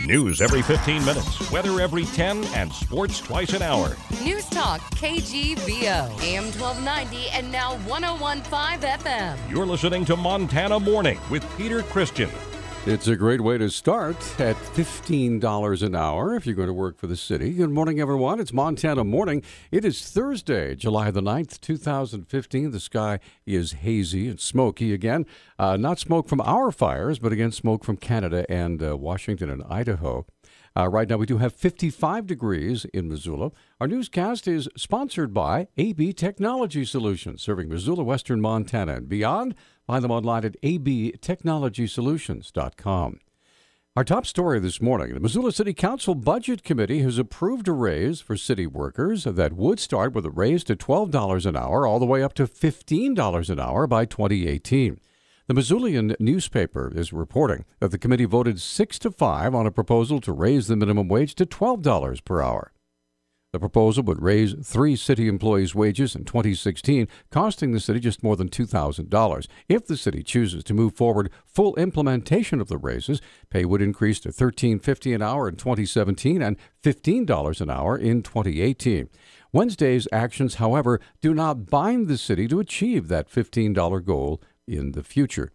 News every 15 minutes, weather every 10, and sports twice an hour. Newstalk KGVO, AM 1290 and now 101.5 FM. You're listening to Montana Morning with Peter Christian. It's a great way to start at $15 an hour if you're going to work for the city. Good morning, everyone. It's Montana Morning. It is Thursday, July the 9th, 2015. The sky is hazy and smoky again. Not smoke from our fires, but again, smoke from Canada and Washington and Idaho. Right now, we do have 55 degrees in Missoula. Our newscast is sponsored by AB Technology Solutions, serving Missoula, Western Montana, and beyond. Find them online at abtechnologysolutions.com. Our top story this morning, the Missoula City Council Budget Committee has approved a raise for city workers that would start with a raise to $12 an hour all the way up to $15 an hour by 2018. The Missoulian newspaper is reporting that the committee voted 6-5 on a proposal to raise the minimum wage to $12 per hour. The proposal would raise 3 city employees' wages in 2016, costing the city just more than $2,000. If the city chooses to move forward full implementation of the raises, pay would increase to $13.50 an hour in 2017 and $15 an hour in 2018. Wednesday's actions, however, do not bind the city to achieve that $15 goal in the future.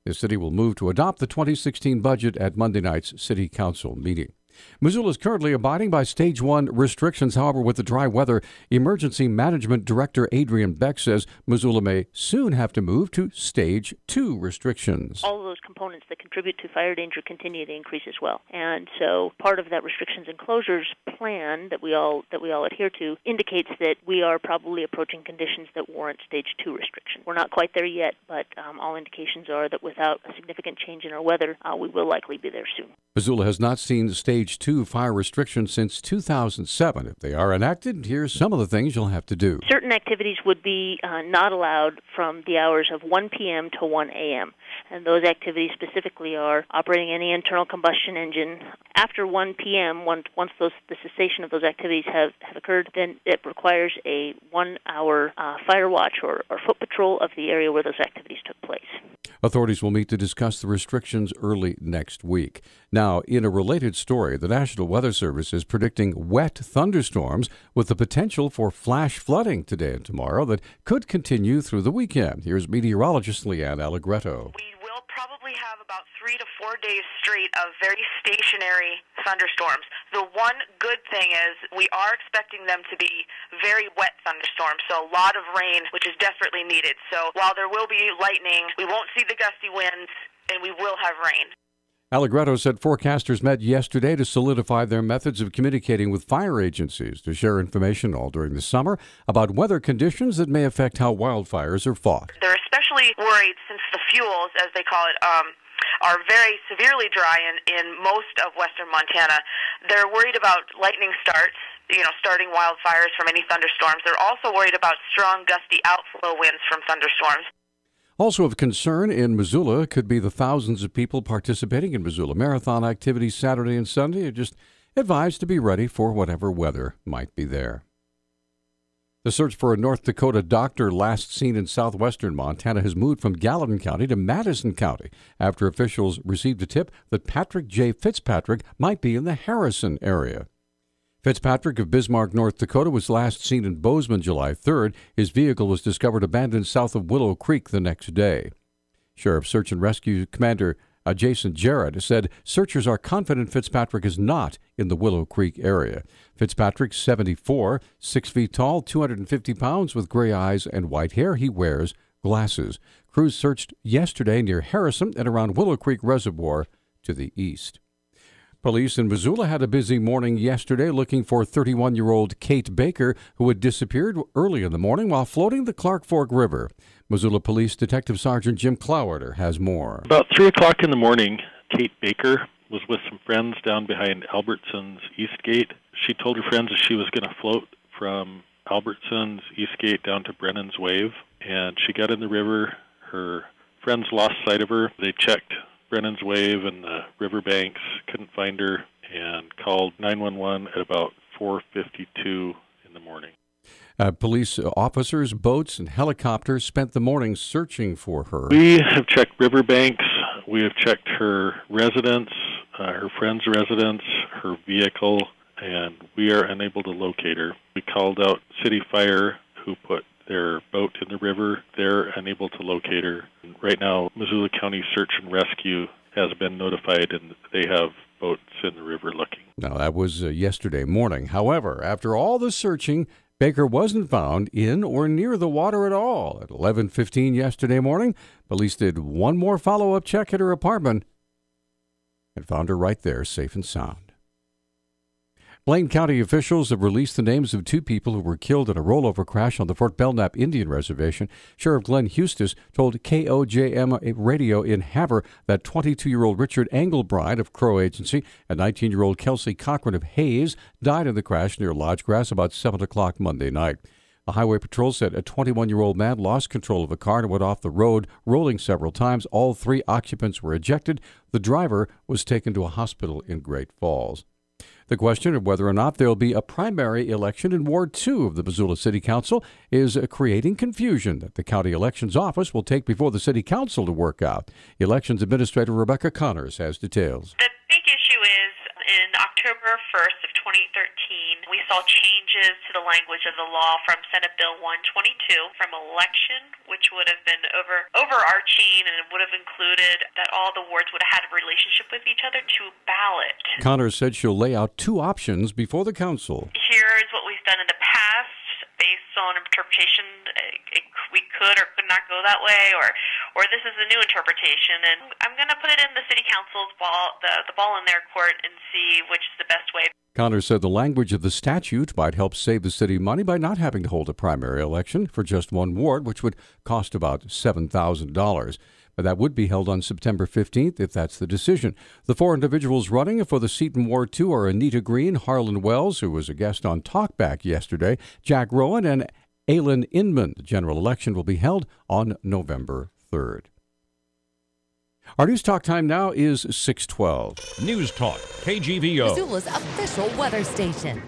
The city will move to adopt the 2016 budget at Monday night's City Council meeting. Missoula is currently abiding by Stage 1 restrictions. However, with the dry weather, Emergency Management Director Adrian Beck says Missoula may soon have to move to Stage 2 restrictions. All of those components that contribute to fire danger continue to increase as well. And so part of that restrictions and closures plan that we all adhere to indicates that we are probably approaching conditions that warrant Stage 2 restrictions. We're not quite there yet, but all indications are that without a significant change in our weather, we will likely be there soon. Missoula has not seen Stage 2 fire restrictions since 2007. If they are enacted, here's some of the things you'll have to do. Certain activities would be not allowed from the hours of 1 p.m. to 1 a.m. And those activities specifically are operating any internal combustion engine. After 1 p.m., once the cessation of those activities have occurred, then it requires a 1-hour fire watch or foot patrol of the area where those activities took place. Authorities will meet to discuss the restrictions early next week. Now, in a related story, the National Weather Service is predicting wet thunderstorms with the potential for flash flooding today and tomorrow that could continue through the weekend. Here's meteorologist Leanne Allegretto. We will probably have about 3 to 4 days straight of very stationary thunderstorms. The one good thing is we are expecting them to be very wet thunderstorms, so a lot of rain, which is desperately needed. So while there will be lightning, we won't see the gusty winds, and we will have rain. Allegretto said forecasters met yesterday to solidify their methods of communicating with fire agencies to share information all during the summer about weather conditions that may affect how wildfires are fought. They're especially worried since the fuels, as they call it, are very severely dry in most of western Montana. They're worried about lightning starts, starting wildfires from any thunderstorms. They're also worried about strong gusty outflow winds from thunderstorms. Also of concern in Missoula could be the thousands of people participating in Missoula Marathon activities Saturday and Sunday. Are just advised to be ready for whatever weather might be there. The search for a North Dakota doctor last seen in southwestern Montana has moved from Gallatin County to Madison County after officials received a tip that Patrick J. Fitzpatrick might be in the Harrison area. Fitzpatrick of Bismarck, North Dakota, was last seen in Bozeman July 3rd. His vehicle was discovered abandoned south of Willow Creek the next day. Sheriff Search and Rescue Commander Jason Jarrett said searchers are confident Fitzpatrick is not in the Willow Creek area. Fitzpatrick, 74, 6 feet tall, 250 pounds, with gray eyes and white hair. He wears glasses. Crews searched yesterday near Harrison and around Willow Creek Reservoir to the east. Police in Missoula had a busy morning yesterday looking for 31-year-old Kate Baker, who had disappeared early in the morning while floating the Clark Fork River. Missoula Police Detective Sergeant Jim Clowarder has more. About 3 o'clock in the morning, Kate Baker was with some friends down behind Albertson's East Gate. She told her friends that she was going to float from Albertson's East Gate down to Brennan's Wave, and she got in the river. Her friends lost sight of her. They checked Brennan's Wave and the riverbanks, couldn't find her, and called 911 at about 4:52 in the morning. Police officers, boats, and helicopters spent the morning searching for her. We have checked riverbanks. We have checked her residence. her friend's residence, her vehicle, and we are unable to locate her. We called out City Fire, who put their boat in the river. They're unable to locate her. Right now, Missoula County Search and Rescue has been notified, and they have boats in the river looking. Now, that was yesterday morning. However, after all the searching, Baker wasn't found in or near the water at all. At 11:15 yesterday morning, police did one more follow-up check at her apartment and found her right there, safe and sound. Blaine County officials have released the names of two people who were killed in a rollover crash on the Fort Belknap Indian Reservation. Sheriff Glenn Hustis told KOJM radio in Havre that 22-year-old Richard Engelbride of Crow Agency and 19-year-old Kelsey Cochran of Hayes died in the crash near Lodge Grass about 7 o'clock Monday night. The Highway Patrol said a 21-year-old man lost control of a car and went off the road, rolling several times. All three occupants were ejected. The driver was taken to a hospital in Great Falls. The question of whether or not there will be a primary election in Ward 2 of the Missoula City Council is creating confusion that the County Elections Office will take before the City Council to work out. Elections Administrator Rebecca Connors has details. The big issue is in October 1st of 2013, we saw changes to the language of the law from Senate Bill 122 from election, which would have been overarching and would have included that all the wards would have had a relationship with each other, to ballot. Connors said she'll lay out two options before the council. Here is what we've done in the past based on interpretation. We could or could not go that way, or this is a new interpretation, and I'm going to put it in the city council's ball, the ball in their court, and see which is the best way. Connors said the language of the statute might help save the city money by not having to hold a primary election for just one ward, which would cost about $7,000. But that would be held on September 15th if that's the decision. The four individuals running for the seat in Ward 2 are Anita Green, Harlan Wells, who was a guest on Talkback yesterday, Jack Rowan, and Aylin Inman. The general election will be held on November 3rd. Our News Talk time now is 6:12. Newstalk, KGVO. Missoula's official weather station.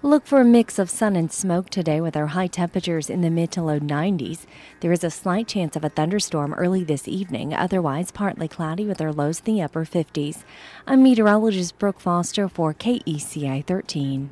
Look for a mix of sun and smoke today with our high temperatures in the mid to low 90s. There is a slight chance of a thunderstorm early this evening, otherwise partly cloudy with our lows in the upper 50s. I'm meteorologist Brooke Foster for KECI 13.